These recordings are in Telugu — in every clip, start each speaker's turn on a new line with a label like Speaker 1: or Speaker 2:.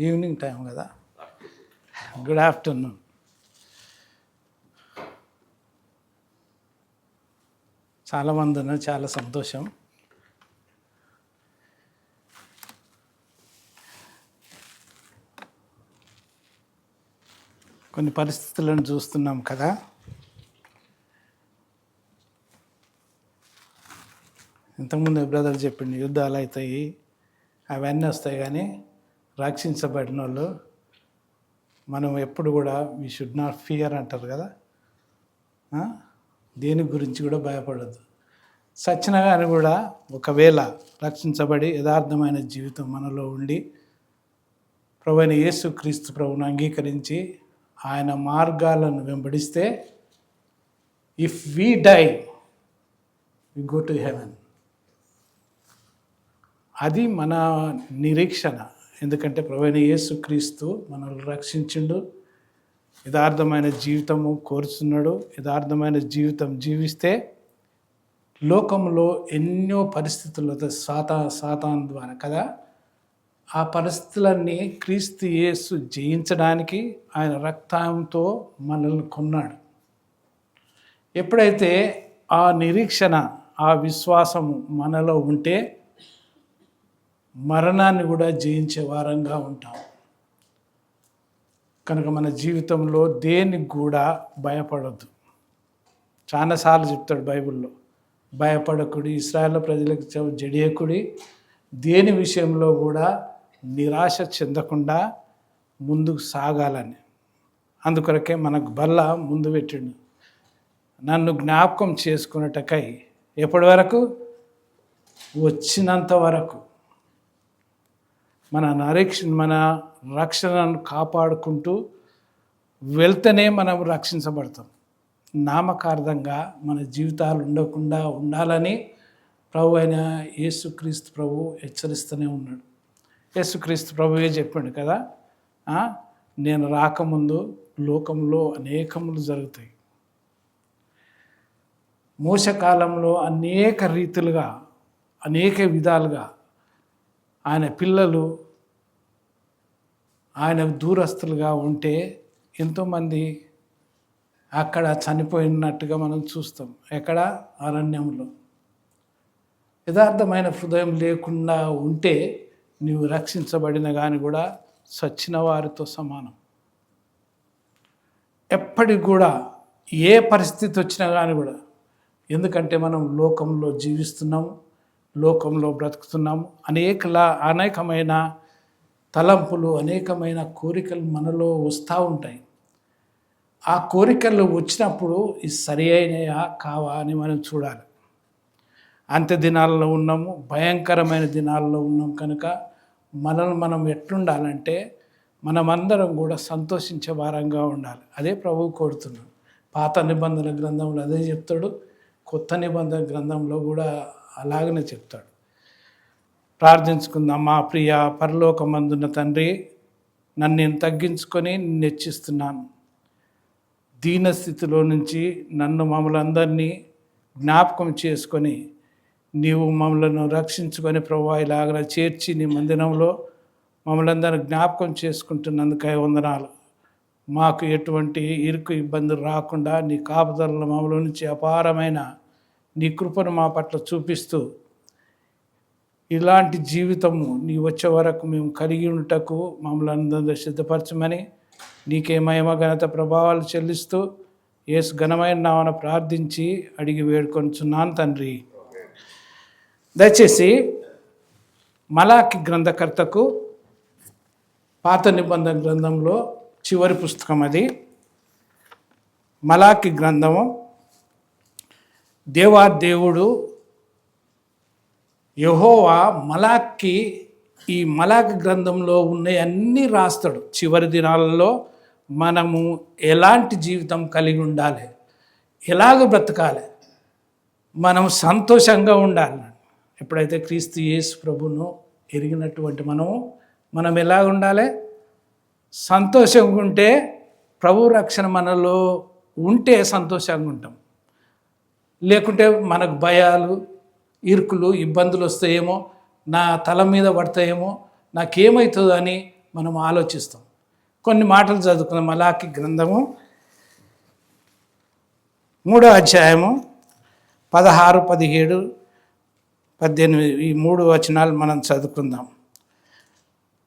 Speaker 1: ఈవినింగ్ టైం కదా. Good afternoon. చాలామంది ఉన్నారు, చాలా సంతోషం. కొన్ని పరిస్థితులను చూస్తున్నాం కదా. ఇంతకుముందు బ్రదర్ చెప్పింది, యుద్ధాలు అవుతాయి, అవన్నీ వస్తాయి, కానీ రక్షించబడిన వాళ్ళు మనం ఎప్పుడు కూడా వీ షుడ్ నాట్ ఫియర్ అంటారు కదా. దేని గురించి కూడా భయపడద్దు. సచిన కానీ కూడా ఒకవేళ రక్షించబడి యథార్థమైన జీవితం మనలో ఉండి ప్రభువైన యేసు క్రీస్తు ప్రభువును అంగీకరించి ఆయన మార్గాలను వెంబడిస్తే, if we die we go to heaven. అది మన నిరీక్షణ. ఎందుకంటే ప్రభువైన యేసు క్రీస్తు మనల్ని రక్షించిండు, యథార్థమైన జీవితము కోరుతున్నాడు. యథార్థమైన జీవితం జీవిస్తే లోకంలో ఎన్నో పరిస్థితులతో సాతాను ద్వారా కదా, ఆ పరిస్థితులన్నీ క్రీస్తు యేసు జయించడానికి ఆయన రక్తంతో మనల్ని కొన్నాడు. ఎప్పుడైతే ఆ నిరీక్షణ, ఆ విశ్వాసము మనలో ఉంటే మరణాన్ని కూడా జయించే వారంగా ఉంటాం. కనుక మన జీవితంలో దేనికి కూడా భయపడద్దు. చాలాసార్లు చెప్తాడు బైబిల్లో, భయపడకుడి, ఇశ్రాయేలు ప్రజలకు జడియకుడి, దేని విషయంలో కూడా నిరాశ చెందకుండా ముందుకు సాగాలని. అందుకొరకే మనకు బల్ల ముందు పెట్టిండు, నన్ను జ్ఞాపకం చేసుకున్నటకై. ఎప్పటి వరకు? వచ్చినంత వరకు. మన రక్షణను కాపాడుకుంటూ వెళ్తేనే మనం రక్షించబడతాం. నామకార్థంగా మన జీవితాలు ఉండకుండా ఉండాలని ప్రభు అయిన యేసుక్రీస్తు ప్రభు హెచ్చరిస్తూనే ఉన్నాడు. యేసుక్రీస్తు ప్రభువే చెప్పాడు కదా, నేను రాకముందు లోకంలో అనేకములు జరుగుతాయి. మోసకాలంలో అనేక రీతులుగా, అనేక విధాలుగా ఆయన పిల్లలు ఆయన దూరస్తులుగా ఉంటే ఎంతోమంది అక్కడ చనిపోయినట్టుగా మనం చూస్తాం. ఎక్కడ? అరణ్యంలో. యథార్థమైన హృదయం లేకుండా ఉంటే నీవు రక్షించబడిన కానీ కూడా చచ్చిన వారితో సమానం. ఎప్పటికి కూడా ఏ పరిస్థితి వచ్చినా కానీ కూడా, ఎందుకంటే మనం లోకంలో జీవిస్తున్నాము, లోకంలో బ్రతుకుతున్నాము. అనేకమైన తలంపులు, అనేకమైన కోరికలు మనలో వస్తూ ఉంటాయి. ఆ కోరికలు వచ్చినప్పుడు ఇది సరి అయినయా కావా అని మనం చూడాలి. అంత్య దినాల్లో ఉన్నాము, భయంకరమైన దినాల్లో ఉన్నాం. కనుక మనల్ని మనం ఎట్లుండాలంటే మనమందరం కూడా సంతోషించే వారంగా ఉండాలి. అదే ప్రభువు కోరుతున్నాడు. పాత నిబంధన గ్రంథంలో అదే చెప్తాడు, కొత్త నిబంధన గ్రంథంలో కూడా అలాగనే చెప్తాడు. ప్రార్థించుకుందాం. మా ప్రియ పరలోకమందున్న తండ్రి, నన్ను నేను తగ్గించుకొని నిన్ను హెచ్చిస్తున్నాను. దీనస్థితిలో నుంచి మమ్మల్ని అందరినీ జ్ఞాపకం చేసుకొని నీవు మమ్మల్ని రక్షించుకొని ప్రభువా ఇలాగ చేర్చి నీ మందిరంలో మమ్మల్ని అందరినీ జ్ఞాపకం చేసుకుంటున్నందుకై వందనాలు. మాకు ఎటువంటి ఇరుకు ఇబ్బందులు రాకుండా నీ కాపుదలలో మమ్మల్ని నుంచి అపారమైన నీ కృపను మా పట్ల చూపిస్తూ, ఇలాంటి జీవితము నీ వచ్చే వరకు మేము కలిగి ఉంటకు మమ్మల్ని అందరూ సిద్ధపరచమని నీకే మహిమ ఘనత ప్రభావాలు చెల్లిస్తూ యేసు ఘనమైన నామమున ప్రార్థించి అడిగి వేడుకొనుచున్నాను తండ్రి. దయచేసి మలాకి గ్రంథకర్తకు పాత నిబంధన గ్రంథంలో చివరి పుస్తకం అది మలాకి గ్రంథము. దేవుడు యెహోవా మలాక్కి ఈ మలాకి గ్రంథంలో ఉన్నవన్నీ రాస్తాడు. చివరి దినాలలో మనము ఎలాంటి జీవితం కలిగి ఉండాలి, ఎలాగ బ్రతకాలి, మనం సంతోషంగా ఉండాలి. ఎప్పుడైతే క్రీస్తు యేసు ప్రభువును ఎరిగినటువంటి మనం ఎలా ఉండాలి? సంతోషంగా ఉంటే, ప్రభు రక్షణ మనలో ఉంటే సంతోషంగా ఉంటాం. లేకుంటే మనకు భయాలు, ఇరుకులు, ఇబ్బందులు వస్తాయేమో, నా తల మీద పడతాయేమో, నాకేమవుతుందో అని మనం ఆలోచిస్తాం. కొన్ని మాటలు చదువుకున్నాం. మలాకి గ్రంథము 3వ అధ్యాయము 16, 17, 18 ఈ 3 వచనాలు మనం చదువుకుందాం.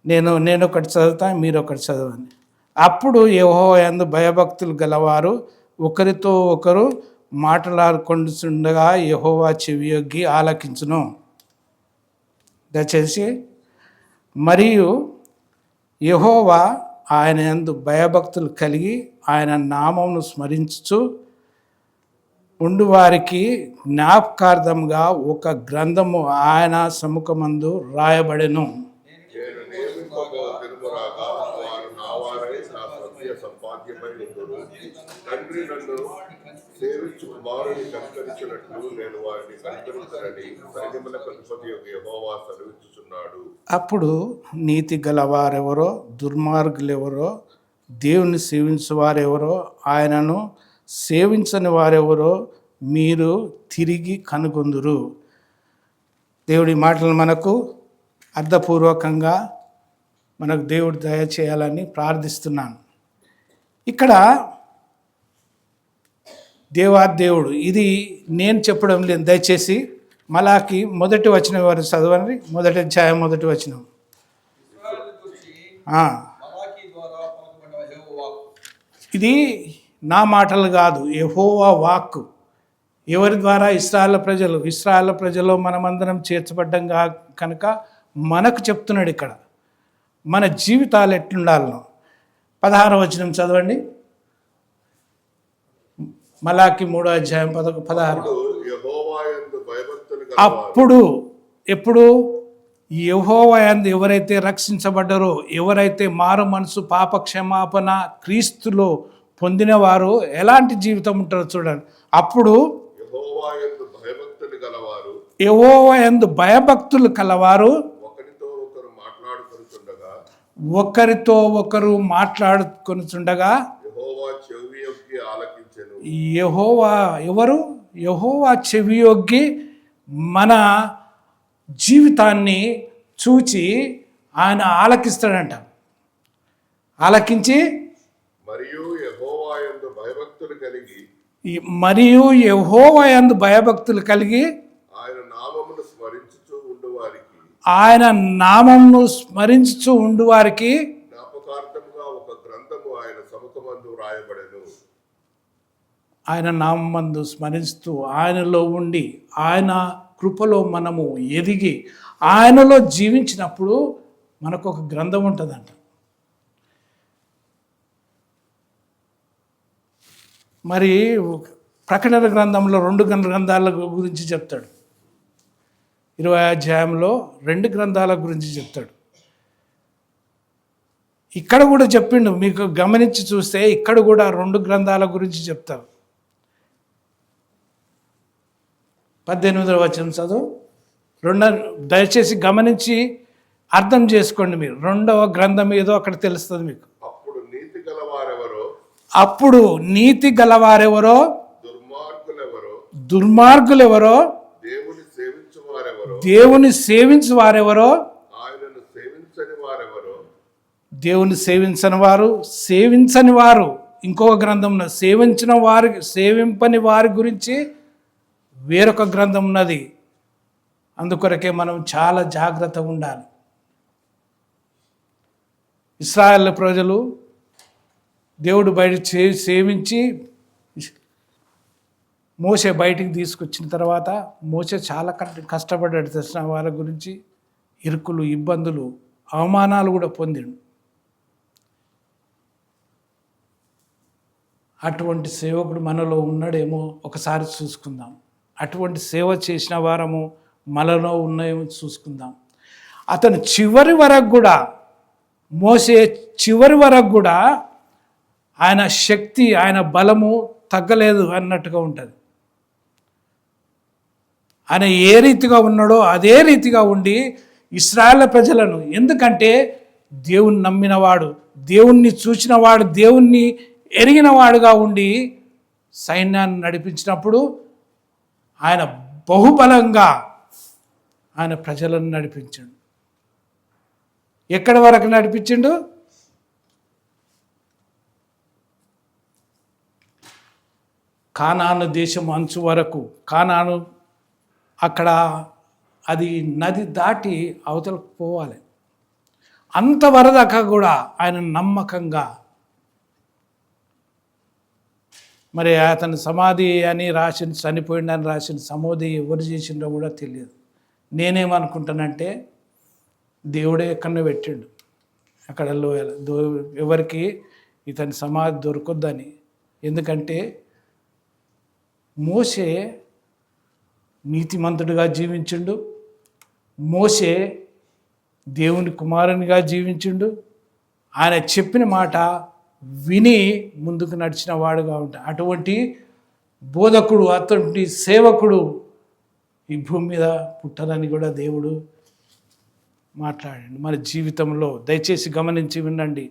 Speaker 1: నేను ఒకటి చదువుతా, మీరు ఒకటి చదవండి. అప్పుడు యెహోవా యందు భయభక్తులు గలవారు ఒకరితో ఒకరు మాట్లాడుకొండుచుండగా యెహోవా చెవియొగ్గి ఆలకించును. దయచేసి మరియు యెహోవా ఆయన యందు భయభక్తులు కలిగి ఆయన నామమును స్మరించుచు ఉండువారికి జ్ఞాపకార్థంగా ఒక గ్రంథము ఆయన సముఖమందు రాయబడెను.
Speaker 2: తండ్రి నన్ను సేవించు కుమారుని కనికరించినట్లు నేను వారిని కనికరించనని సైన్యములకు అధిపతి యెహోవా సెలవిచ్చుచున్నాడు.
Speaker 1: అప్పుడు నీతి గలవారెవరో దుర్మార్గులెవరో దేవుని సేవించువారెవరో ఆయనను సేవించని వారెవరో మీరు తిరిగి కనుగొందురు. దేవుడి మాటలు మనకు అర్థపూర్వకంగా మనకు దేవుడు దయచేయాలని ప్రార్థిస్తున్నాను. ఇక్కడ దేవుడు ఇది నేను చెప్పడం లేదు. దయచేసి మలాకి 1వ వచనం వారు చదవండి. 1వ అధ్యాయం 1వ వచనం. ఇది నా మాటలు కాదు, యెహోవా వాక్కు. ఎవరి ద్వారా? ఇశ్రాయేలు ప్రజలు మనమందరం చేర్చబడ్డం కనుక మనకు చెప్తున్నాడు ఇక్కడ మన జీవితాలు ఎట్లుండాలనో. 16వ వచనం చదవండి. మలాకి 3వ అధ్యాయం 16. అప్పుడు ఎప్పుడు యెహోవా యందు ఎవరైతే రక్షించబడ్డారో, ఎవరైతే మారు మనసు పాప క్షమాపణ క్రీస్తులో పొందిన వారు ఎలాంటి జీవితం ఉంటారో చూడండి. అప్పుడు యెహోవా యందు భయభక్తులు కలవారు ఒకరితో ఒకరు మాట్లాడుకొనుచుండగా యెహోవా చెవియొగ్గి మన జీవితాన్ని చూచి ఆయన ఆలకిస్తాడంట. ఆలకించి మరియు యెహోవా యందు భయభక్తులు కలిగి ఆయన నామమును స్మరించుచు ఉండువారికి ఆయన నామందు స్మరిస్తూ ఆయనలో ఉండి ఆయన కృపలో మనము ఎదిగి ఆయనలో జీవించినప్పుడు మనకు ఒక గ్రంథం ఉంటుందంట. మరి ప్రకటన గ్రంథంలో 2 గ్రంథాల గురించి చెప్తాడు. 20వ అధ్యాయంలో 2 గ్రంథాల గురించి చెప్తాడు. ఇక్కడ కూడా చెప్పిండు. మీకు గమనించి చూస్తే ఇక్కడ కూడా 2 గ్రంథాల గురించి చెప్తారు. 18వ వచనం చదువు. దయచేసి గమనించి అర్థం చేసుకోండి. మీరు 2వ గ్రంథం ఏదో అక్కడ తెలుస్తుంది మీకు. అప్పుడు నీతి గలవారెవరో దుర్మార్గులెవరో దేవుని సేవించు వారెవరో దేవుని సేవించని వారు ఇంకొక గ్రంథం ఉన్నది. సేవింపని వారి గురించి వేరొక గ్రంథం ఉన్నది. అందుకొరకే మనం చాలా జాగ్రత్తగా ఉండాలి. ఇశ్రాయేలు ప్రజలు దేవుడు బయట సేవించి మోషే బయటికి తీసుకొచ్చిన తర్వాత మోషే చాలా కష్టపడ్డాడు. తెలిసిన వాళ్ళ గురించి ఇరుకులు, ఇబ్బందులు, అవమానాలు కూడా పొందాడు. అటువంటి సేవకుడు మనలో ఉన్నాడేమో ఒకసారి చూసుకుందాం. అటువంటి సేవ చేసిన వారము మనలో ఉన్నాయేమో చూసుకుందాం. అతను చివరి వరకు కూడా, మోసే చివరి వరకు కూడా ఆయన శక్తి, ఆయన బలము తగ్గలేదు అన్నట్టుగా ఉంటుంది. ఆయన ఏ రీతిగా ఉన్నాడో అదే రీతిగా ఉండి ఇశ్రాయేలు ప్రజలను, ఎందుకంటే దేవుని నమ్మినవాడు, దేవుణ్ణి చూసినవాడు, దేవుణ్ణి ఎరిగినవాడుగా ఉండి సైన్యాన్ని నడిపించినప్పుడు ఆయన బహుబలంగా ఆయన ప్రజలను నడిపించాడు. ఎక్కడి వరకు నడిపించిండు? కానాను దేశం అంచు వరకు. కానాను అక్కడ అది నది దాటి అవతలకు పోవాలి. అంతవరదాకా కూడా ఆయన నమ్మకంగా, మరి అతని సమాధి అని రాసిన, చనిపోయిండని రాసిన సమాధి ఎవరు చేసిండో కూడా తెలియదు. నేనేమనుకుంటానంటే దేవుడే ఎక్కడో పెట్టిండు, అక్కడ ఎవరికి ఇతని సమాధి దొరకొద్దని. ఎందుకంటే మోషే నీతిమంతుడిగా జీవించిండు, మోషే దేవుని కుమారునిగా జీవించిండు, ఆయన చెప్పిన మాట విని ముందుకు నడిచిన వాడుగా ఉంటాడు. అటువంటి బోధకుడు, అటువంటి సేవకుడు ఈ భూమి మీద పుట్టదని కూడా దేవుడు మాట్లాడండి. మన జీవితంలో దయచేసి గమనించి వినండి.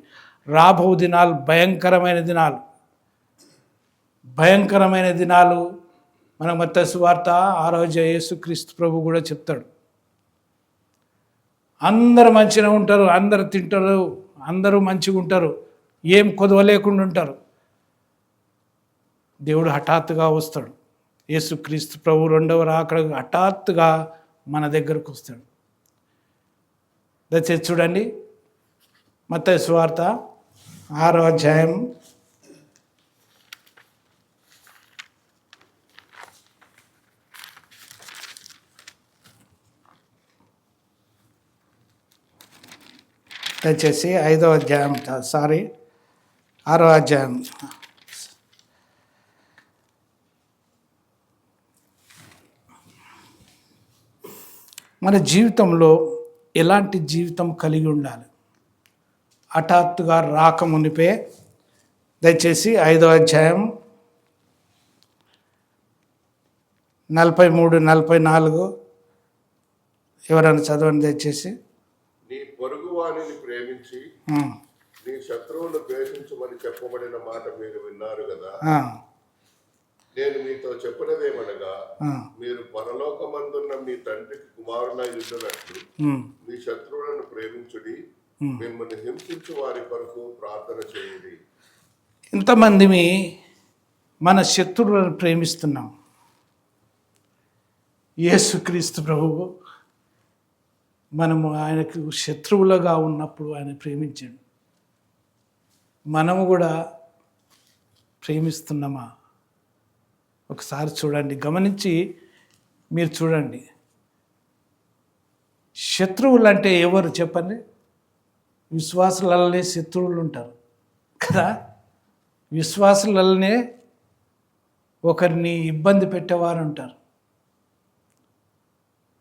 Speaker 1: రాబో దినాలు భయంకరమైన దినాలు, భయంకరమైన దినాలు. మన మత్తయి సువార్త 6వ అధ్యాయం యేసుక్రీస్తు ప్రభు కూడా చెప్తాడు. అందరూ మంచిగా ఉంటారు, అందరూ తింటారు, అందరూ మంచిగా ఉంటారు, ఏం కొదవ లేకుండా ఉంటారు. దేవుడు హఠాత్తుగా వస్తాడు. యేసుక్రీస్తు ప్రభు 2వ రాకడ హఠాత్తుగా మన దగ్గరకు వస్తాడు. దయచేసి చూడండి, మత్తయి సువార్త 6వ అధ్యాయం 5వ అధ్యాయం, 6వ అధ్యాయం. మన జీవితంలో ఎలాంటి జీవితం కలిగి ఉండాలి? హఠాత్తుగా రాకమునిపే, దయచేసి 5వ అధ్యాయం 43, 44 ఎవరైనా చదవండి దయచేసి.
Speaker 2: నీ పొరుగు వాణిని ప్రేమించి నీ శత్రువును ద్వేషించమని చెప్పబడిన మాట మీరు విన్నారు కదా. నేను మీతో చెప్పినదేమనగా, మీరు పరలోకమందున్న మీ తండ్రికి కుమారులై ఉండునట్లు మీ శత్రువులను ప్రేమించుడి, మిమ్మల్ని హింసించు వారి కొరకు ప్రార్థన చేయండి.
Speaker 1: ఇంతమంది మన శత్రువులను ప్రేమిస్తున్నాం. యేసుక్రీస్తు ప్రభువు మనము ఆయనకు శత్రువులుగా ఉన్నప్పుడు ఆయన ప్రేమించాడు. మనము కూడా ప్రేమిస్తున్నామా? ఒకసారి చూడండి, గమనించి మీరు చూడండి. శత్రువులు అంటే ఎవరు చెప్పండి? విశ్వాసులనే శత్రువులు ఉంటారు కదా. విశ్వాసులనే ఒకరిని ఇబ్బంది పెట్టేవారు ఉంటారు.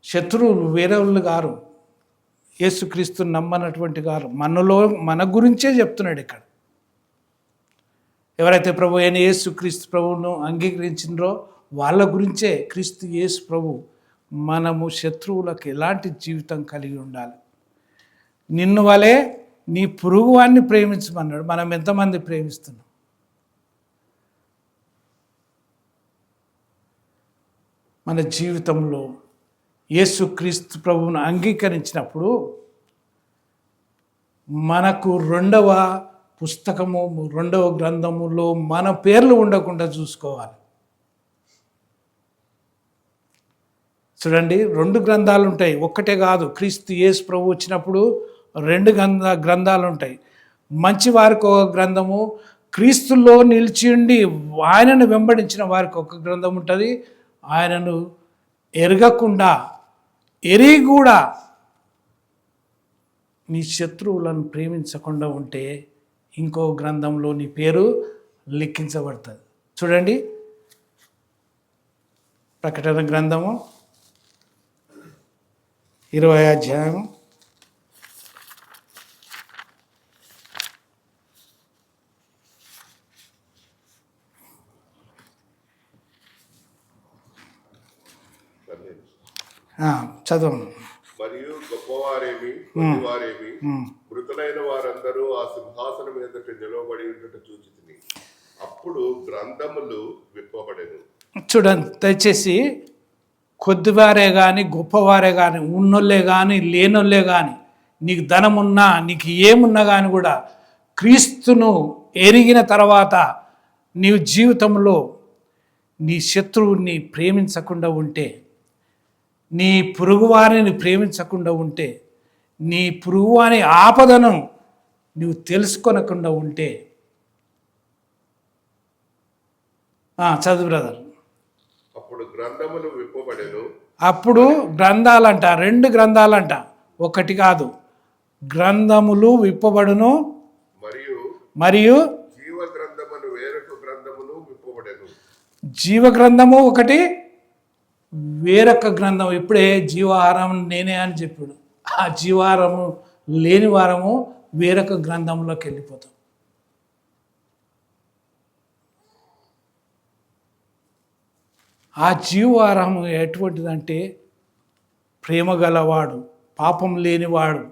Speaker 1: శత్రువులు వేరే వాళ్ళు గారు, యేసుక్రీస్తుని నమ్మనటువంటి గారు. మన గురించే చెప్తున్నాడు ఇక్కడ. ఎవరైతే ప్రభు అయిన యేసుక్రీస్తు ప్రభువును అంగీకరించిండ్రో వాళ్ళ గురించే క్రీస్తు యేసు ప్రభు మనము శత్రువులకు ఎలాంటి జీవితం కలిగి ఉండాలి. నిన్ను వలే నీ పొరుగువాన్ని ప్రేమించమన్నాడు. మనం ఎంతమంది ప్రేమిస్తున్నాం? మన జీవితంలో యేసుక్రీస్తు ప్రభువును అంగీకరించినప్పుడు మనకు 2వ పుస్తకము, 2వ గ్రంథములో మన పేర్లు ఉండకుండా చూసుకోవాలి. చూడండి, 2 గ్రంథాలు ఉంటాయి, ఒక్కటే కాదు. క్రీస్తు యేసు ప్రభు వచ్చినప్పుడు 2 గ్రంథాలు ఉంటాయి. మంచి వారికి ఒక గ్రంథము, క్రీస్తులో నిలిచి ఉండి ఆయనను వెంబడించిన వారికి ఒక గ్రంథం ఉంటుంది. ఆయనను ఎరగకుండా ఎరిగి కూడా నీ శత్రువులను ప్రేమించకుండా ఉంటే ఇంకో గ్రంథంలో నీ పేరు లిఖించబడుతుంది. చూడండి, ప్రకటన గ్రంథము 20వ అధ్యాయం
Speaker 2: 12
Speaker 1: చదవండి.
Speaker 2: మరియు గొప్పవారేమి కొద్దివారేమి మృతులైన వారందరూ ఆ సింహాసనం ఎదుట నిలవబడి ఉండుట చూచితిని. అప్పుడు గ్రంథములు విప్పబడెను.
Speaker 1: చూడండి దయచేసి, కొద్దివారే కానీ గొప్పవారే కానీ ఉన్నోళ్ళే కానీ లేనోళ్ళే కానీ నీకు ధనమున్నా నీకు ఏమున్నా కానీ కూడా క్రీస్తును ఎరిగిన తర్వాత నీవు జీవితంలో నీ శత్రువుని ప్రేమించకుండా ఉంటే, నీ పొరుగువారిని ప్రేమించకుండా ఉంటే, నీ పొరుగువాని ఆపదను నువ్వు తెలుసుకొనకుండా ఉంటే, చదువు బ్రదర్.
Speaker 2: అప్పుడు గ్రంథములు విప్పబడెను.
Speaker 1: అప్పుడు గ్రంథాలంట, 2 గ్రంథాలంట, ఒకటి కాదు, గ్రంథములు విప్పబడును, మరియు
Speaker 2: జీవ గ్రంథమును వేరొక గ్రంథమును విప్పబడెను.
Speaker 1: జీవ గ్రంథము ఒకటి, వేరొక గ్రంథం. ఇప్పుడే జీవాహారం నేనే అని చెప్పాడు. ఆ జీవాహారము లేని వారము వేరొక గ్రంథంలోకి వెళ్ళిపోతాం. ఆ జీవాహారము ఎటువంటిదంటే ప్రేమ గలవాడు, పాపం లేనివాడు,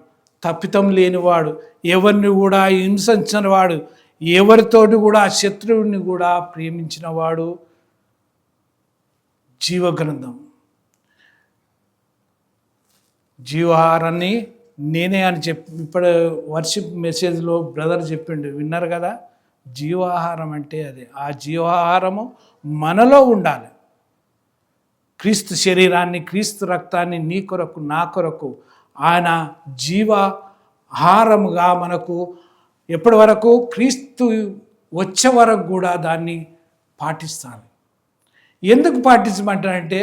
Speaker 1: తప్పితం లేనివాడు, ఎవరిని కూడా హింసించినవాడు, ఎవరితోటి కూడా శత్రువుని కూడా ప్రేమించినవాడు జీవగ్రంథం. జీవాహారాన్ని నేనే అని ఇప్పుడు వర్షిప్ మెసేజ్లో బ్రదర్ చెప్పిండు, విన్నారు కదా. జీవాహారం అంటే అదే. ఆ జీవాహారము మనలో ఉండాలి. క్రీస్తు శరీరాన్ని, క్రీస్తు రక్తాన్ని నీ కొరకు నా కొరకు ఆయన జీవాహారముగా మనకు ఎప్పటి వరకు, క్రీస్తు వచ్చే వరకు కూడా దాన్ని పాటిస్తాను. ఎందుకు పాటించమంటారంటే,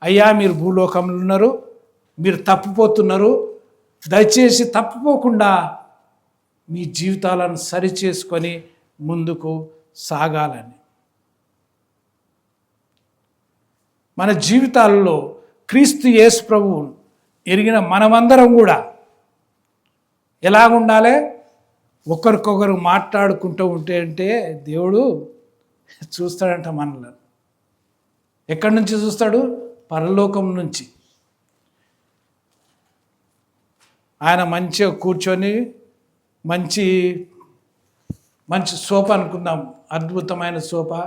Speaker 1: అయ్యా మీరు భూలోకంలో ఉన్నారు, మీరు తప్పిపోతున్నారు, దయచేసి తప్పిపోకుండా మీ జీవితాలను సరిచేసుకొని ముందుకు సాగాలని. మన జీవితాల్లో క్రీస్తు యేసు ప్రభువు ఎరిగిన మనమందరం కూడా ఎలాగుండాలి, ఒకరికొకరు మాట్లాడుకుంటూ ఉంటే అంటే దేవుడు చూస్తాడంట మనల్ని. ఎక్కడి నుంచి చూస్తాడు? పరలోకం నుంచి. ఆయన మంచిగా కూర్చొని మంచి సోఫా అనుకుందాం, అద్భుతమైన సోఫా.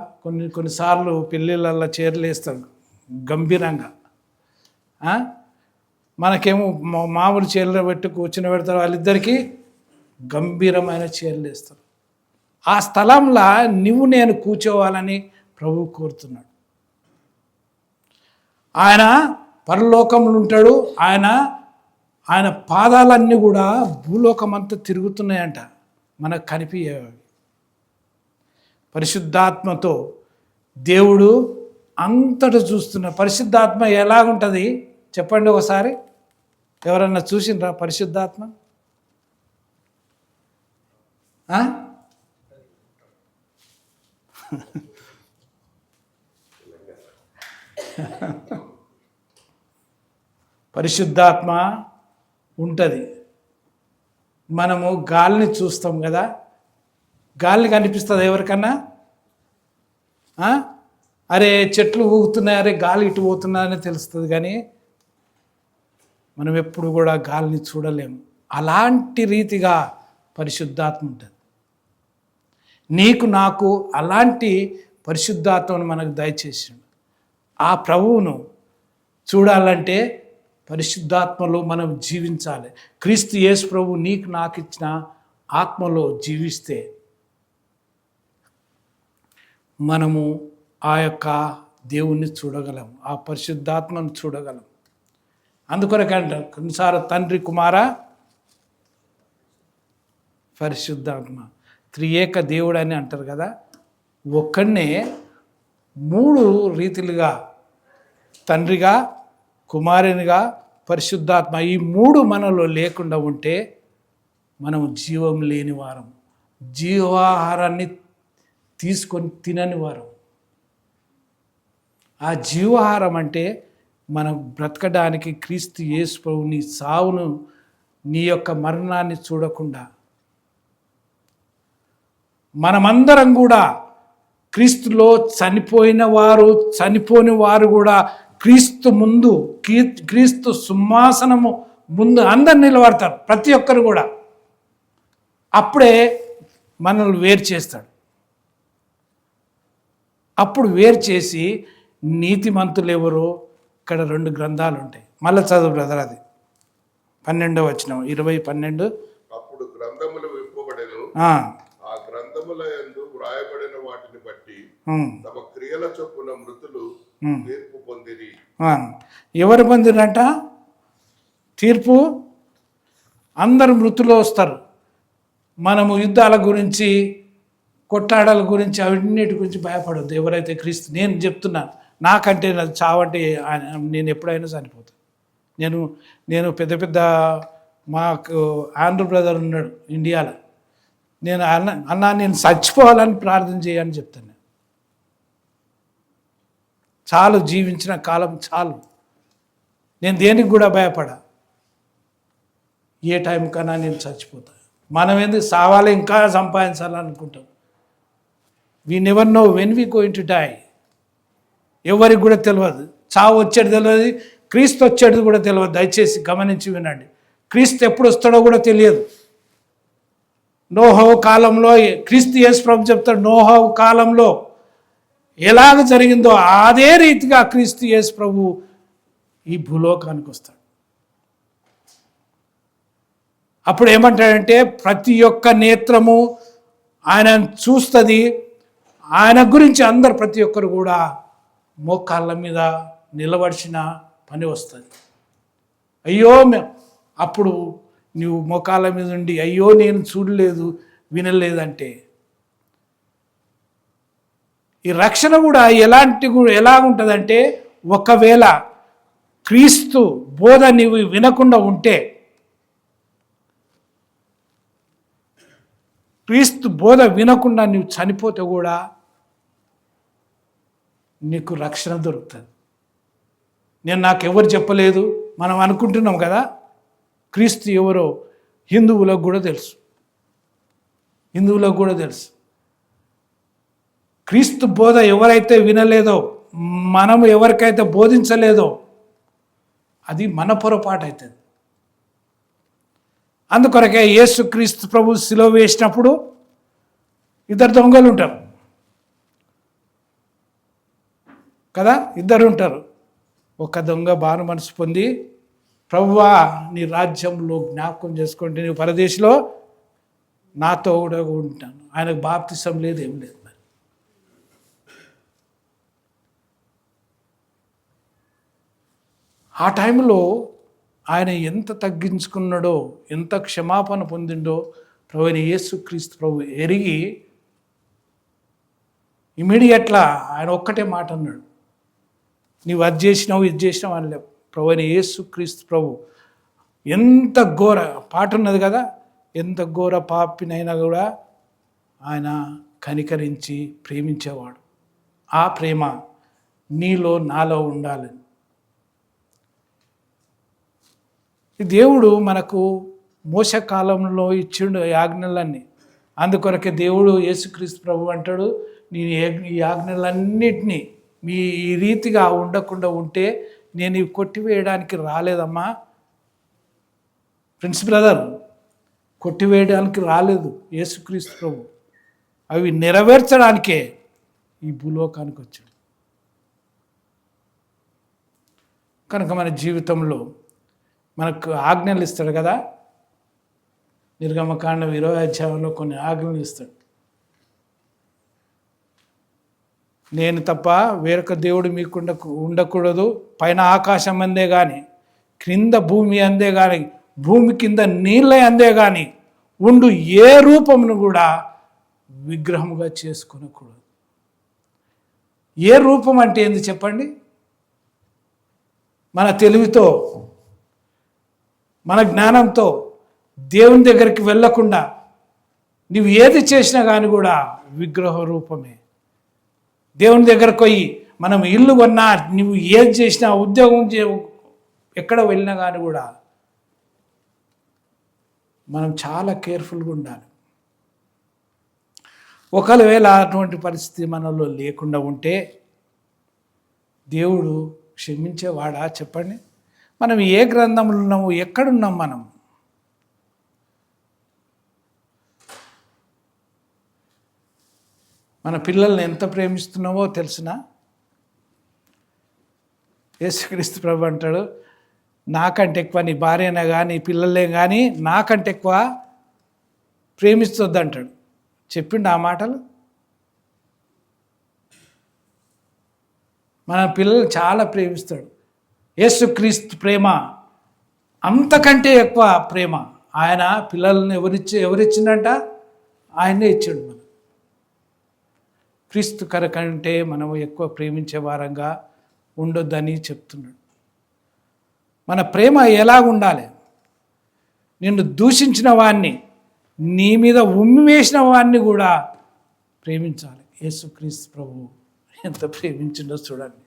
Speaker 1: కొన్నిసార్లు పెళ్ళిళ్ళల్లో చీరలు వేస్తాడు గంభీరంగా. మనకేమో మామూలు చీరలు పెట్టి కూర్చుని పెడతారు, వాళ్ళిద్దరికీ గంభీరమైన చీరలు వేస్తారు. ఆ స్థలంలో నువ్వు నేను కూర్చోవాలని ప్రభువు కోరుతున్నాడు. ఆయన పరలోకంలో ఉంటాడు. ఆయన పాదాలన్నీ కూడా భూలోకం అంతా తిరుగుతున్నాయంట, మనకు కనిపించేవి. పరిశుద్ధాత్మతో దేవుడు అంతటా చూస్తున్న. పరిశుద్ధాత్మ ఎలాగుంటుంది చెప్పండి ఒకసారి. ఎవరన్నా చూసిండ్రా పరిశుద్ధాత్మ? పరిశుద్ధాత్మ ఉంటుంది. మనము గాలిని చూస్తాం కదా, గాలిని కనిపిస్తుంది ఎవరికన్నా? అరే చెట్లు ఊగుతున్నాయి, అరే గాలి ఇటు పోతున్నాయని తెలుస్తుంది, కానీ మనం ఎప్పుడు కూడా గాలిని చూడలేము. అలాంటి రీతిగా పరిశుద్ధాత్మ ఉంటుంది. నీకు నాకు అలాంటి పరిశుద్ధాత్మను మనకు దయచేసిండు. ఆ ప్రభువును చూడాలంటే పరిశుద్ధాత్మలో మనం జీవించాలి. క్రీస్తు యేసు ప్రభు నీకు నాకు ఇచ్చిన ఆత్మలో జీవిస్తే మనము ఆ యొక్క దేవుణ్ణి చూడగలం, ఆ పరిశుద్ధాత్మను చూడగలం. అందుకొరకంట కొన్నిసార్లు తండ్రి, కుమార, పరిశుద్ధాత్మ త్రియేక దేవుడు అని అంటారు కదా. ఒక్కడనే 3 రీతిలుగా, తండ్రిగా, కుమారునిగా, పరిశుద్ధాత్మ, ఈ 3 మనలో లేకుండా ఉంటే మనం జీవం లేని వారం, జీవాహారాన్ని తీసుకొని తినని వారం. ఆ జీవాహారం అంటే మనం బ్రతకడానికి క్రీస్తు యేసు ప్రభు నీ సావును, నీ యొక్క మరణాన్ని చూడకుండా మనమందరం కూడా క్రీస్తులో చనిపోయిన వారు, చనిపోని వారు కూడా క్రీస్తు ముందు, క్రీస్తు సింహాసనము ముందు అందరు నిలబడతారు, ప్రతి ఒక్కరు కూడా. అప్పుడే మనల్ని వేరు చేస్తాడు. అప్పుడు వేరు చేసి నీతిమంతులు ఎవరో, ఇక్కడ 2 గ్రంథాలు ఉంటాయి. మళ్ళీ చదువు బ్రదర్, అది 12వ వచనం 20:12.
Speaker 2: అప్పుడు గ్రంథములు విప్పబడెను,
Speaker 1: ఆ,
Speaker 2: ఆ గ్రంథముల యందు వ్రాయబడిన వాటిని బట్టి తమ క్రియల చొప్పున మృతులు తీర్పు పొందిరి.
Speaker 1: ఎవరు పొందిరంట తీర్పు? అందరు మృతులు వస్తారు. మనము యుద్ధాల గురించి, కొట్లాడాల గురించి, అన్నిటి గురించి భయపడద్దు. ఎవరైతే క్రీస్తు, నేను చెప్తున్నాను, నాకంటే నాకు చావంటే నేను ఎప్పుడైనా చనిపోతాను. నేను పెద్ద పెద్ద మాకు ఆంధ్ర బ్రదర్ ఉన్నాడు ఇండియాలో. నేను అన్నా నేను చచ్చిపోవాలని ప్రార్థన చేయని చెప్తాను. చాలు, జీవించిన కాలం చాలు. నేను దేనికి కూడా భయపడా. ఏ టైం కన్నా నేను చచ్చిపోతాను. మనం ఎందుకు సావాలి, ఇంకా సంపాదించాలనుకుంటాం. We never know when we going to die. ఎవరికి కూడా తెలియదు. చావు వచ్చేది తెలియదు, క్రీస్తు వచ్చేది కూడా తెలియదు. దయచేసి గమనించి వినండి. క్రీస్తు ఎప్పుడు వస్తాడో కూడా తెలియదు. నోహో కాలంలో క్రీస్తు యేసు ప్రభు చెప్తాడు, నోహో కాలంలో ఎలాగ జరిగిందో అదే రీతిగా క్రీస్తు యేసు ప్రభు ఈ భూలోకానికి వస్తాడు. అప్పుడు ఏమంటాడంటే ప్రతి ఒక్క నేత్రము ఆయన చూస్తుంది. ఆయన గురించి అందరు ప్రతి ఒక్కరు కూడా మోకాళ్ళ మీద నిలబడిచిన పని వస్తుంది. అయ్యో అప్పుడు నువ్వు మోకాళ్ళ మీద ఉండి అయ్యో నేను చూడలేదు వినలేదంటే, ఈ రక్షణ కూడా ఎలాగుంటుందంటే, ఒకవేళ క్రీస్తు బోధ నీవు వినకుండా ఉంటే, క్రీస్తు బోధ వినకుండా నీవు చనిపోతే కూడా నీకు రక్షణ దొరుకుతుంది. నాకెవరు చెప్పలేదు. మనం అనుకుంటున్నాం కదా క్రీస్తు ఎవరో. హిందువులకు కూడా తెలుసు. క్రీస్తు బోధ ఎవరైతే వినలేదో, మనము ఎవరికైతే బోధించలేదో, అది మన పొరపాటు అవుతుంది. అందుకొరకే యేసు క్రీస్తు ప్రభు శిలువ వేసినప్పుడు ఇద్దరు దొంగలు ఉంటారు కదా, ఇద్దరు ఉంటారు. ఒక దొంగ బాను మనసు పొంది, ప్రభువా నీ రాజ్యంలో జ్ఞాపకం చేసుకుంటే నీ పరదేశంలో నాతో కూడా ఉంటాను. ఆయనకు బాప్తిసం లేదు, ఏం లేదు. మరి ఆ టైంలో ఆయన ఎంత తగ్గించుకున్నాడో, ఎంత క్షమాపణ పొందిండో ప్రభువైన యేసుక్రీస్తు ప్రభు ఎరిగి ఇమీడియట్లా ఆయన ఒక్కటే మాట అన్నాడు, నీవు అది చేసినావు ఇది చేసినావు అని లేవు. ప్రభువైన యేసుక్రీస్తు ప్రభు ఎంత ఘోర పాట ఉన్నది కదా, ఎంత ఘోర పాపినైనా కూడా ఆయన కనికరించి ప్రేమించేవాడు. ఆ ప్రేమ నీలో నాలో ఉండాలని దేవుడు మనకు మోసకాలంలో ఇచ్చిండు ఆజ్ఞలన్నీ. అందుకొరకే దేవుడు యేసుక్రీస్తు ప్రభు అంటాడు, నేను ఈ ఆజ్ఞలన్నిటినీ మీ ఈ రీతిగా ఉండకుండా ఉంటే నేను ఇవి కొట్టివేయడానికి రాలేదమ్మా. ప్రిన్స్ బ్రదర్, కొట్టివేయడానికి రాలేదు యేసుక్రీస్తు ప్రభు. అవి నెరవేర్చడానికే ఈ భూలోకానికి వచ్చాడు. కనుక మన జీవితంలో మనకు ఆజ్ఞలు ఇస్తాడు కదా. నిర్గమకాండం 20వ అధ్యాయంలో కొన్ని ఆజ్ఞలు ఇస్తాడు. నేను తప్ప వేరొక దేవుడు మీకు ఉండకూడదు. పైన ఆకాశం అందే కానీ, క్రింద భూమి అందే కానీ, భూమి కింద నీళ్ళ అందే కానీ ఉండు ఏ రూపమును కూడా విగ్రహముగా చేసుకొనకూడదు. ఏ రూపం అంటే ఏంది చెప్పండి? మన తెలివితో, మన జ్ఞానంతో దేవుని దగ్గరికి వెళ్ళకుండా నువ్వు ఏది చేసినా కానీ కూడా విగ్రహ రూపమే. దేవుని దగ్గరకు పోయి మనం ఇల్లు కొన్నా, నువ్వు ఏది చేసినా, ఉద్యోగం ఎక్కడ వెళ్ళినా కానీ కూడా మనం చాలా కేర్ఫుల్గా ఉండాలి. ఒకవేళ అటువంటి పరిస్థితి మనలో లేకుండా ఉంటే దేవుడు క్షమించేవాడా చెప్పండి? మనం ఏ గ్రంథంలో ఉన్నాము, ఎక్కడున్నాం? మనం మన పిల్లల్ని ఎంత ప్రేమిస్తున్నామో తెలిసినా యేసుక్రీస్తు ప్రభు అంటాడు, నాకంటే ఎక్కువ నీ భార్యనే కానీ పిల్లలే కానీ నాకంటే ఎక్కువ ప్రేమిస్తొద్దు అంటాడు. చెప్పిండు ఆ మాటలు. మన పిల్లలు చాలా ప్రేమిస్తాడు. యేసుక్రీస్తు ప్రేమ అంతకంటే ఎక్కువ ప్రేమ. ఆయన పిల్లల్ని ఎవరిచ్చిందంట? ఆయనే ఇచ్చాడు. మనం క్రీస్తు కంటే మనం ఎక్కువ ప్రేమించే వారంగా ఉండొద్దని చెప్తున్నాడు. మన ప్రేమ ఎలాగ ఉండాలి? నిన్ను దూషించిన వాడిని, నీ మీద ఉమ్మి వేసిన వాడిని కూడా ప్రేమించాలి. యేసుక్రీస్తు ప్రభువు ఎంత ప్రేమించిండో చూడండి.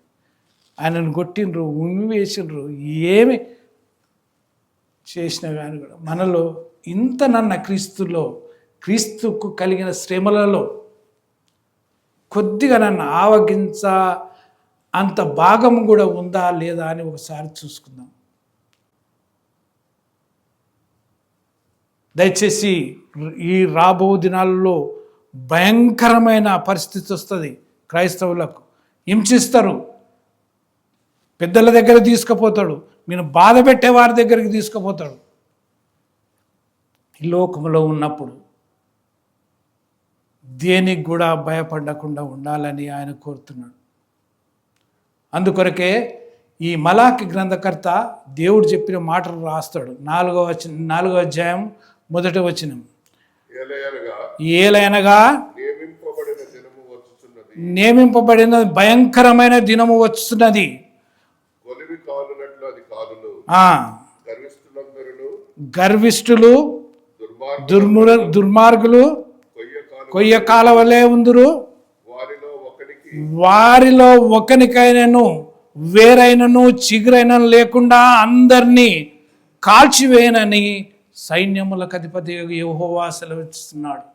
Speaker 1: ఆయనను కొట్టిండ్రు, ఉమ్మి వేసిండ్రు, ఏమి చేసినా కానీ కూడా మనలో ఇంత నన్న క్రీస్తుకు కలిగిన శ్రమలలో కొద్దిగా నన్ను ఆవగించ అంత భాగం కూడా ఉందా లేదా అని ఒకసారి చూసుకుందాం. దయచేసి ఈ రాబో దినాల్లో భయంకరమైన పరిస్థితి వస్తుంది. క్రైస్తవులకు హింసిస్తారు, పెద్దల దగ్గర తీసుకుపోతాడు, మీరు బాధ పెట్టే వారి దగ్గరికి తీసుకుపోతాడు. ఈ లోకంలో ఉన్నప్పుడు దేనికి కూడా భయపడకుండా ఉండాలని ఆయన కోరుతున్నాడు. అందుకొరకే ఈ మలాకి గ్రంథకర్త దేవుడు చెప్పిన మాటలు రాస్తాడు. 4వ అధ్యాయం 1వ వచనం. ఏలైనగా నియమింపబడిన భయంకరమైన దినము వచ్చుతున్నది. గర్విష్ఠులు దుర్మార్గులు కొయ్య కాలవలే ఉందురు. వారిలో ఒకనికైనను వేరైనను చిగురైనను లేకుండా అందరినీ కాల్చివేయనని సైన్యములకు అధిపతి యెహోవా సెలవిస్తున్నాడు.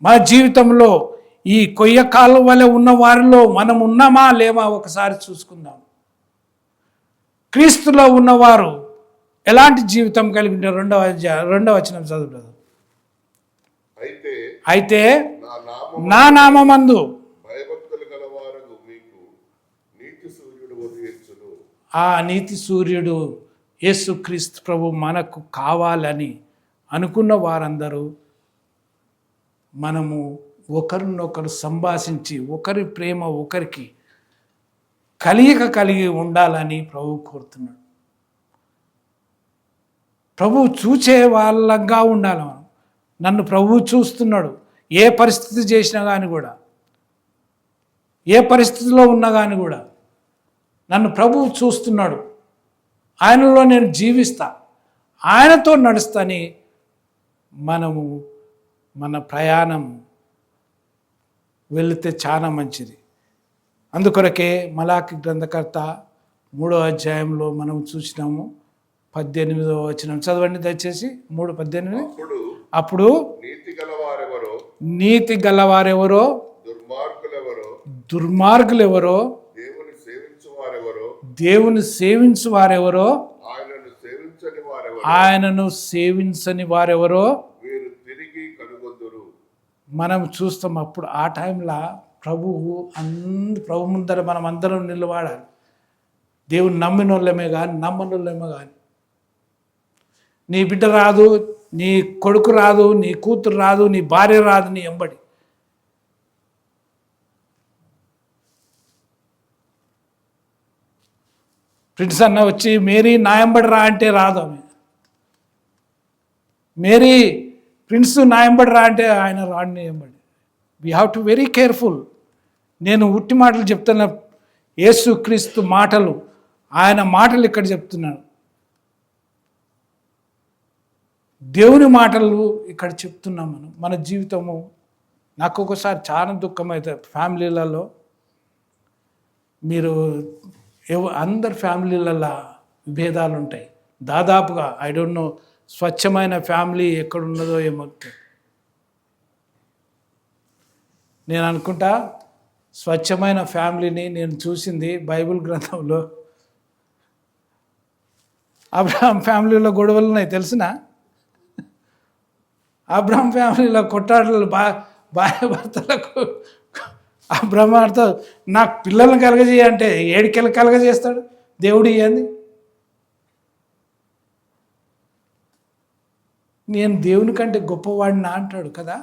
Speaker 1: మన జీవితంలో ఈ కొయ్య కాలం వలె ఉన్న వారిలో మనం ఉన్నామా లేమా ఒకసారి చూసుకుందాం. క్రీస్తులో ఉన్నవారు ఎలాంటి జీవితం కలిగి ఉంటారు? 2వ వచనం చదువు. అయితే నా నామమందు ఆ నీతి సూర్యుడు యేసుక్రీస్తు ప్రభు మనకు కావాలని అనుకున్న వారందరూ మనము ఒకరినొకరు సంభాషించి ఒకరి ప్రేమ ఒకరికి కలిగి ఉండాలని ప్రభు కోరుతున్నాడు. ప్రభు చూచే వాళ్ళగా ఉండాలి. నన్ను ప్రభు చూస్తున్నాడు. ఏ పరిస్థితి చేసినా కానీ కూడా, ఏ పరిస్థితిలో ఉన్నా కానీ కూడా నన్ను ప్రభువు చూస్తున్నాడు. ఆయనలో నేను జీవిస్తా, ఆయనతో నడుస్తాని మనము మన ప్రయాణం వెళితే చాలా మంచిది. అందుకొరకే మలాకి గ్రంథకర్త 3వ అధ్యాయంలో మనం చూసినాము. 18వ వచనం చదవండి దయచేసి. 3:18. అప్పుడు నీతి గలవారెవరో దుర్మార్గులెవరో దేవుని సేవించు వారెవరో ఆయనను సేవించని వారెవరో మనం చూస్తాం. అప్పుడు ఆ టైంలో ప్రభు ముందర మనం అందరం నిలబడాలి. దేవుని నమ్మిన వాళ్ళమే కానీ నమ్మని వాళ్ళమే కానీ. నీ బిడ్డ రాదు, నీ కొడుకు రాదు, నీ కూతురు రాదు, నీ భార్య రాదు నీ ఎంబడి. ప్రిన్స్ అన్న వచ్చి మేరీ నా ఎంబడి రా అంటే రాదు ఆమె. మేరీ ప్రిన్స్ నా ఎంబడి రా అంటే ఆయన రాడు నీ ఎంబడి. We have to very careful. నేను ఉట్టి మాటలు చెప్తున్నా, యేసుక్రీస్తు మాటలు, ఆయన మాటలు ఇక్కడ చెప్తున్నాను. దేవుని మాటలు ఇక్కడ చెప్తున్నాం. మన జీవితము. నాకు ఒకసారి చాలా దుఃఖం అవుతుంది ఫ్యామిలీలలో. మీరు అందరి ఫ్యామిలీలలో విభేదాలు ఉంటాయి దాదాపుగా. ఐ డోంట్ నో స్వచ్ఛమైన ఫ్యామిలీ ఎక్కడున్నదో ఏమో. నేను అనుకుంటా స్వచ్ఛమైన ఫ్యామిలీని నేను చూసింది బైబిల్ గ్రంథంలో. అబ్రహాం ఫ్యామిలీలో గొడవలు ఉన్నాయి తెలిసిన. అబ్రహాం ఫ్యామిలీలో కొట్టాటలు భార్య భర్తలకు. అబ్రహాం అర్థం నాకు పిల్లల్ని కలగజేయంటే 7 కలగజేస్తాడు. దేవుడు ఏంది? నేను దేవుని కంటే గొప్పవాడినా అంటాడు కదా.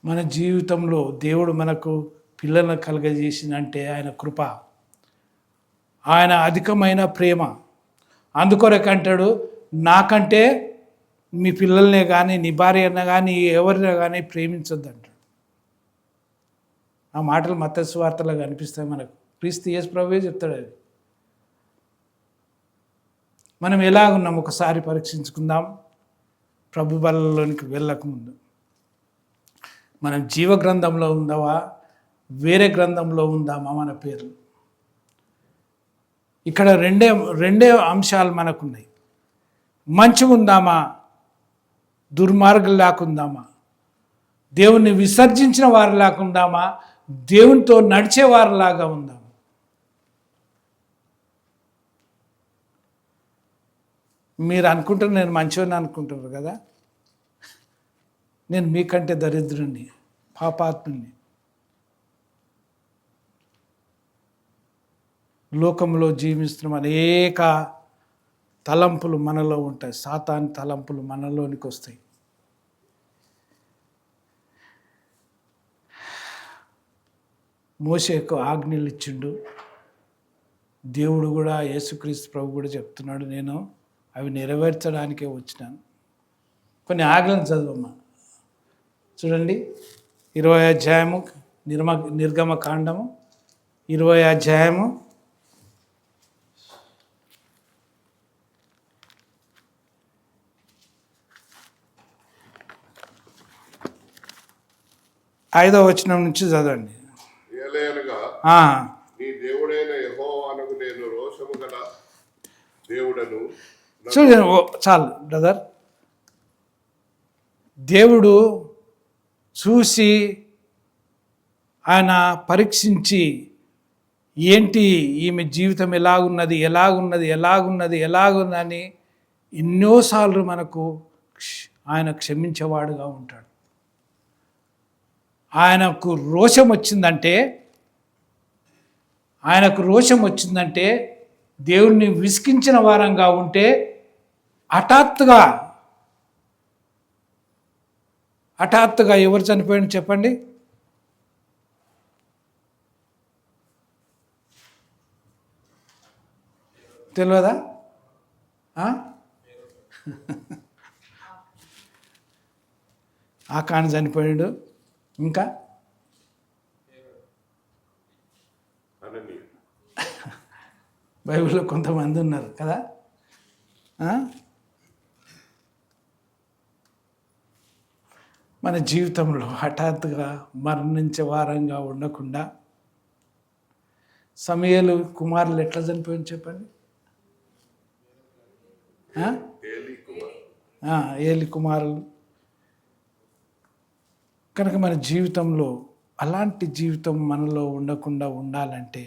Speaker 1: మన జీవితంలో దేవుడు మనకు పిల్లలను కలగజేసిందంటే ఆయన కృప, ఆయన అధికమైన ప్రేమ. అందుకొరకు అంటాడు, నాకంటే మీ పిల్లల్నే కానీ నీ భార్యను కానీ ఎవరిని కానీ ప్రేమించొద్దు అంటాడు. ఆ మాటలు మత్తయి సువార్తలో కనిపిస్తాయి మనకు. క్రీస్తు యేసు ప్రభువే చెప్తాడు అది. మనం ఎలాగున్నాం ఒకసారి పరీక్షించుకుందాం. ప్రభు బలలోనికి వెళ్ళకముందు మనం జీవ గ్రంథంలో ఉందావా, వేరే గ్రంథంలో ఉందామా మన పేర్లు? ఇక్కడ రెండే అంశాలు మనకున్నాయి. మంచిగా ఉందామా, దుర్మార్గం లేకుందామా, దేవుణ్ణి విసర్జించిన వారు లేకుందామా, దేవునితో నడిచేవారిలాగా ఉందామా? మీరు అనుకుంటారు నేను మంచివాడిని అనుకుంటారు కదా. నేను మీకంటే దరిద్రుణ్ణి, పాపాత్ముని. లోకంలో జీవిస్తున్న అనేక తలంపులు మనలో ఉంటాయి. సాతాను తలంపులు మనలోనికి వస్తాయి. మోషేకు ఆజ్ఞలు ఇచ్చిండు దేవుడు కూడా. యేసుక్రీస్తు ప్రభు కూడా చెప్తున్నాడు, నేను అవి నెరవేర్చడానికే వచ్చినాను. కొన్ని ఆజ్ఞలను చదవమ్మా. చూడండి, 20వ అధ్యాయము నిర్గమకాండము 20వ అధ్యాయము 5వ వచనం నుంచి చదవండి.
Speaker 2: నీ దేవుడైన యెహోవానకు నేను రోషము గల దేవుడను.
Speaker 1: చూడండి, చాలు బ్రదర్. దేవుడు చూసి ఆయన పరీక్షించి, ఏంటి ఈమె జీవితం ఎలాగున్నదని ఎన్నోసార్లు మనకు ఆయన క్షమించేవాడుగా ఉంటాడు. ఆయనకు రోషం వచ్చిందంటే దేవుణ్ణి విసికించిన వారంగా ఉంటే హఠాత్తుగా ఎవరు చనిపోయాడు చెప్పండి? తెలియదా? ఆకాను చనిపోయాడు. ఇంకా బైబిల్లో కొంతమంది ఉన్నారు కదా. మన జీవితంలో హఠాత్తుగా మరణించే వారంగా ఉండకుండా సమూయేలు కుమారులు ఎట్లా చనిపోయింది చెప్పండి? ఏలి కుమారులు. కనుక మన జీవితంలో అలాంటి జీవితం మనలో ఉండకుండా ఉండాలంటే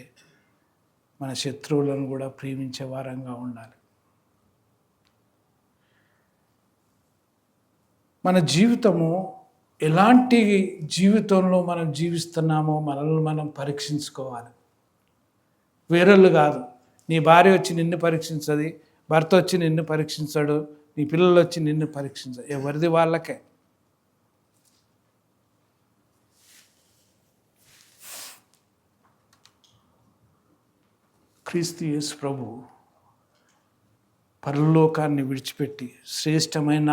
Speaker 1: మన శత్రువులను కూడా ప్రేమించే వారంగా ఉండాలి. మన జీవితము ఎలాంటి జీవితంలో మనం జీవిస్తున్నామో మనల్ని మనం పరీక్షించుకోవాలి. వేరేళ్ళు కాదు. నీ భార్య వచ్చి నిన్ను పరీక్షించదు, భర్త వచ్చి నిన్ను పరీక్షించాడు, నీ పిల్లలు వచ్చి నిన్ను పరీక్షించదు. ఎవరిది వాళ్ళకే. క్రీస్తు యేసు ప్రభు పరలోకాన్ని విడిచిపెట్టి, శ్రేష్టమైన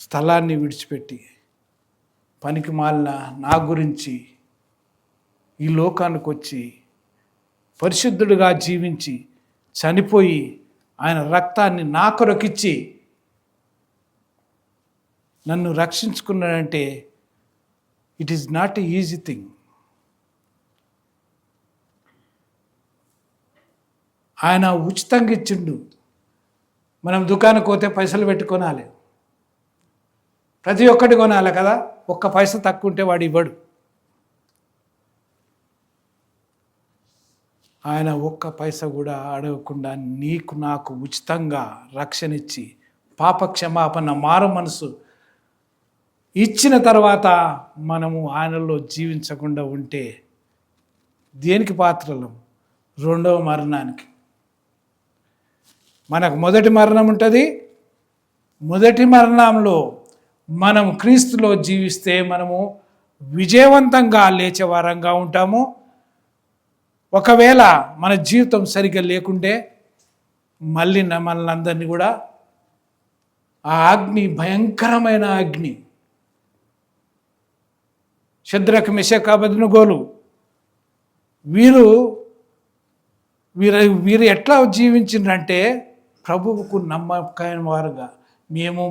Speaker 1: స్థలాన్ని విడిచిపెట్టి, పనికి మాలిన నా గురించి ఈ లోకానికి వచ్చి పరిశుద్ధుడిగా జీవించి చనిపోయి ఆయన రక్తాన్ని నా కొరకిచ్చి నన్ను రక్షించుకున్నాడంటే it is not a easy thing. ఆయన ఉచితంగా ఇచ్చిండు. మనం దుకాణానికి పోతే పైసలు పెట్టి కొనాలి, ప్రతి ఒక్కటి కొనాలి కదా. ఒక్క పైసా తక్కువ ఉంటే వాడు ఇవ్వడు. ఆయన ఒక్క పైసా కూడా అడగకుండా నీకు నాకు ఉచితంగా రక్షణ ఇచ్చి పాప క్షమాపణ మారు మనసు ఇచ్చిన తర్వాత మనము ఆయనలో జీవించకుండా ఉంటే దేనికి పాత్రలం? రెండవ మరణానికి. మనకు మొదటి మరణం ఉంటుంది. మొదటి మరణంలో మనం క్రీస్తులో జీవిస్తే మనము విజయవంతంగా లేచే వారంగా ఉంటాము. ఒకవేళ మన జీవితం సరిగ్గా లేకుంటే మళ్ళీ మనల్ని అందరినీ కూడా ఆ అగ్ని, భయంకరమైన అగ్ని, షద్రక్ మెషక్ అబేద్నెగోలు వీరు వీరు ఎట్లా జీవించిండ్రంటే ప్రభువుకు నమ్మకమైన వారుగా, మేము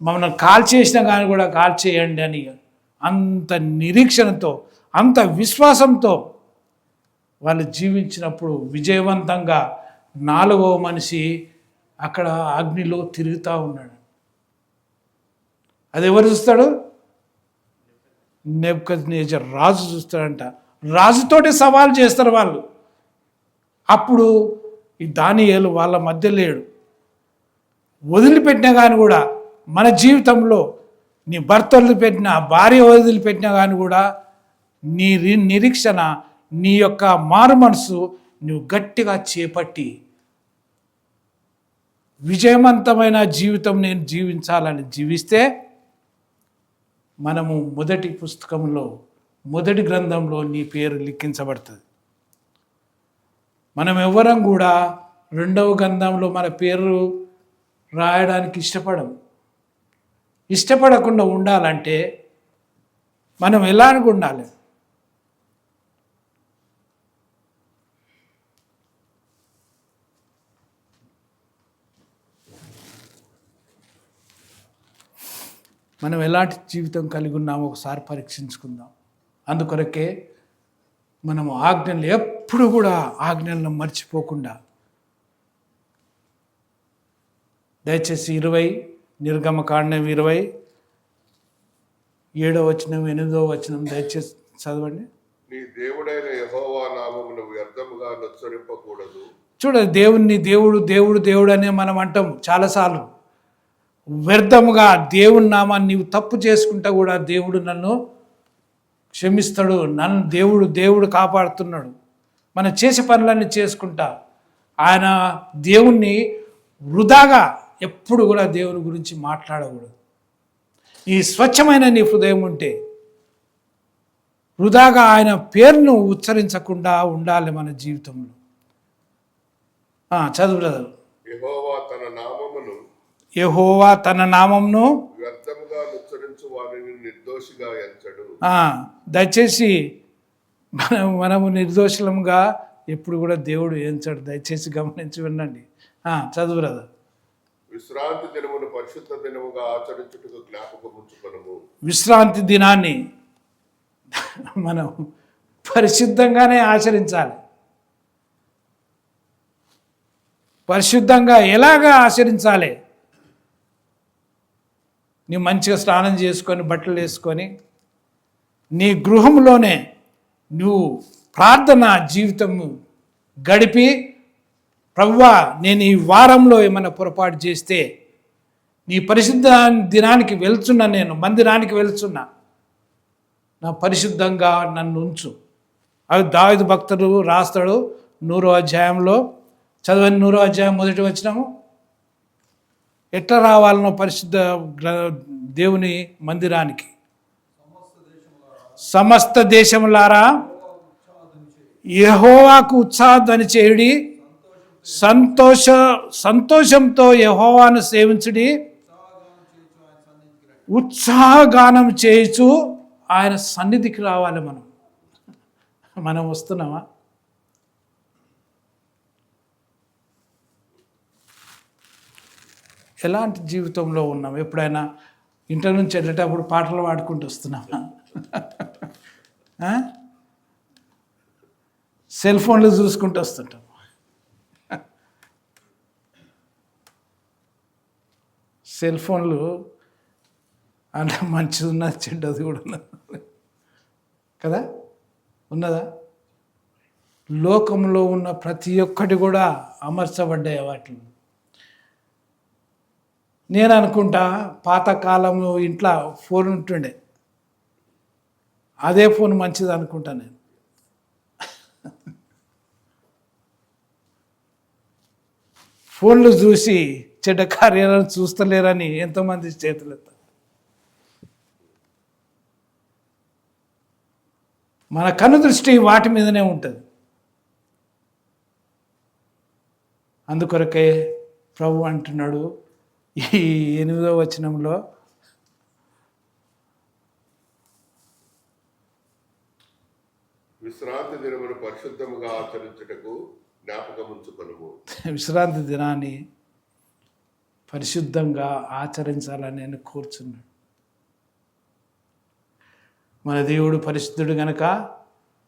Speaker 1: మమ్మల్ని కాల్చేసినా కానీ కూడా కాల్చేయండి అని అంత నిరీక్షణతో, అంత విశ్వాసంతో వాళ్ళు జీవించినప్పుడు విజయవంతంగా 4వ మనిషి అక్కడ అగ్నిలో తిరుగుతూ ఉన్నాడు. అది ఎవరు చూస్తాడు? నెబుకద్నెజర్ రాజు చూస్తాడంట. రాజుతోటి సవాల్ చేస్తారు వాళ్ళు. అప్పుడు ఈ దానియేలు వాళ్ళ మధ్య లేడు. వదిలిపెట్టినా కానీ కూడా మన జీవితంలో నీ భర్త వదిలిపెట్టినా, భార్య వదిలిపెట్టినా కానీ కూడా నీ నిరీక్షణ, నీ యొక్క మారు మనసు నువ్వు గట్టిగా చేపట్టి విజయవంతమైన జీవితం నేను జీవించాలని జీవిస్తే మనము మొదటి పుస్తకంలో, మొదటి గ్రంథంలో నీ పేరు లిఖించబడుతుంది. మనం ఎవ్వరం కూడా రెండవ గ్రంథంలో మన పేరు రాయడానికి ఇష్టపడకుండా ఉండాలంటే మనం ఎలాగ ఉండాలి? మనం ఎలాంటి జీవితం కలిగి ఉన్నామో ఒకసారి పరీక్షించుకుందాం. అందుకొరకే మనము ఆజ్ఞలు ఎప్పుడు కూడా ఆజ్ఞలను మర్చిపోకుండా, దయచేసి 20 నిర్గమకాండం 27వ వచనం 8వ వచనం దయచేసి చదవండి.
Speaker 2: నీ దేవుడైన యెహోవా నామమును వ్యర్థముగా ఉచ్చరింపకూడదు.
Speaker 1: చూడండి, దేవుణ్ణి దేవుడు దేవుడు దేవుడు అనే మనం అంటాం చాలాసార్లు. వ్యర్థముగా దేవుని నామాన్ని నీవు తప్పు చేసుకుంటా కూడా దేవుడు నన్ను క్షమిస్తాడు, నన్ను దేవుడు కాపాడుతున్నాడు. మనం చేసే పనులన్నీ చేసుకుంటా ఆయన దేవుణ్ణి వృధాగా ఎప్పుడు కూడా దేవుని గురించి మాట్లాడకూడదు. ఈ స్వచ్ఛమైన నీ హృదయం ఉంటే వృధాగా ఆయన పేరును ఉచ్చరించకుండా ఉండాలి మన జీవితంలో. చదువు బ్రదర్. యెహోవా తన నామమును
Speaker 2: వ్యర్థముగా ఉచ్చరించు వారిని నిర్దోషిగా ఎంచడు.
Speaker 1: దయచేసి మనము నిర్దోషులంగా ఎప్పుడు కూడా దేవుడు ఎంచడు. దయచేసి గమనించి వినండి. చదువు బ్రదర్.
Speaker 2: విశ్రాంతి దినమును పరిశుద్ధ దినముగా ఆచరించుటకు జ్ఞాపకం ఉంచుకొనుము.
Speaker 1: విశ్రాంతి దినాన్ని మనం పరిశుద్ధంగానే ఆచరించాలి. పరిశుద్ధంగా ఎలాగా ఆచరించాలి? నీ మంచిగా స్నానం చేసుకొని, బట్టలు వేసుకొని, నీ గృహంలోనే నువ్వు ప్రార్థన జీవితము గడిపి, ప్రభువా నేను ఈ వారంలో ఏమైనా పొరపాటు చేస్తే నీ పరిశుద్ధ దినానికి వెళ్తున్నా, నేను మందిరానికి వెళ్తున్నా, నా పరిశుద్ధంగా నన్ను ఉంచు. అది దావీదు భక్తుడు రాస్తాడు 100వ అధ్యాయంలో. చదవని 100వ అధ్యాయం 1వ వచనము. ఎట్లా రావాలనో పరిశుద్ధ దేవుని మందిరానికి. సమస్త దేశములారా యెహోవాకు ఉత్సాహధ్వని చేయుడి, సంతోషంతో యెహోవాను సేవించుడి, ఉత్సాహగానం చేయుచు ఆయన సన్నిధికి రావాలి. మనం వస్తున్నామా? ఎలాంటి జీవితంలో ఉన్నాం? ఎప్పుడైనా ఇంటర్ నుంచి వెళ్ళేటప్పుడు పాటలు పాడుకుంటూ వస్తున్నామా? సెల్ ఫోన్లు చూసుకుంటూ వస్తుంటాం. సెల్ ఫోన్లు అంటే మంచిది ఉన్నది, చెడ్డది కూడా ఉన్నది కదా, ఉన్నదా? లోకంలో ఉన్న ప్రతి ఒక్కటి కూడా అమర్చబడ్డాయి వాటిని. నేను అనుకుంటా పాతకాలంలో ఇంట్లో ఫోన్ ఉంటుండే, అదే ఫోన్ మంచిది అనుకుంటా నేను. ఫోన్లు చూసి చెడ్డ కార్యాలను చూస్తలేరని ఎంతోమంది చేతులెత్తారు. మన కన్ను దృష్టి వాటి మీదనే ఉంటుంది. అందుకొరకే ప్రభు అంటున్నాడు ఈ 8వ వచనంలో,
Speaker 2: విశ్రాంతి దినమును పరిశుద్ధముగా ఆచరించుటకు జ్ఞాపకముంచుకొనుము.
Speaker 1: విశ్రాంతి దినాన్ని పరిశుద్ధంగా ఆచరించాలని నేను కోరుచున్నాను. మన దేవుడు పరిశుద్ధుడు గనక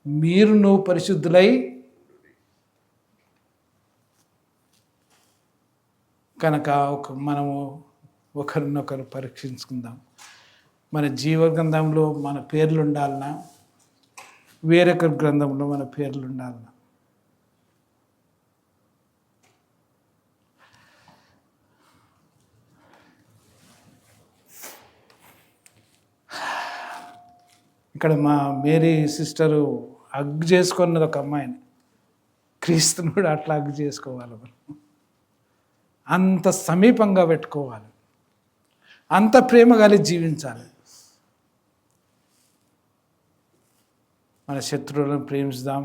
Speaker 1: మీరును పరిశుద్ధులై కనుక మనము ఒకరినొకరు పరీక్షించుకుందాం. మన జీవ గ్రంథంలో మన పేర్లు ఉండాలన్నా, వేరొకరి గ్రంథంలో మన పేర్లు ఉండాలన్నా. ఇక్కడ మా మేరీ సిస్టరు హగ్ చేసుకున్నది ఒక అమ్మాయిని. క్రీస్తుని కూడా అట్లా హగ్ చేసుకోవాలి. మనం అంత సమీపంగా పెట్టుకోవాలి, అంత ప్రేమ కలిగి జీవించాలి. మన శత్రువులను ప్రేమిస్తాం.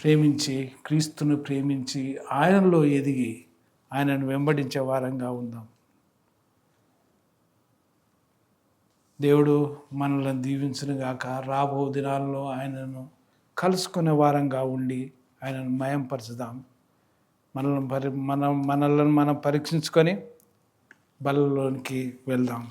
Speaker 1: ప్రేమించి క్రీస్తును ప్రేమించి ఆయనలో ఎదిగి ఆయనను వెంబడించే వారంగా ఉందాం. దేవుడు మనల్ని దీవించును గాక. రాబో దినాల్లో ఆయనను కలుసుకునే వారంగా ఉండి ఆయనను మయంపరచుదాం. మనల్ని మనం పరీక్షించుకొని బలలోనికి వెళ్దాం.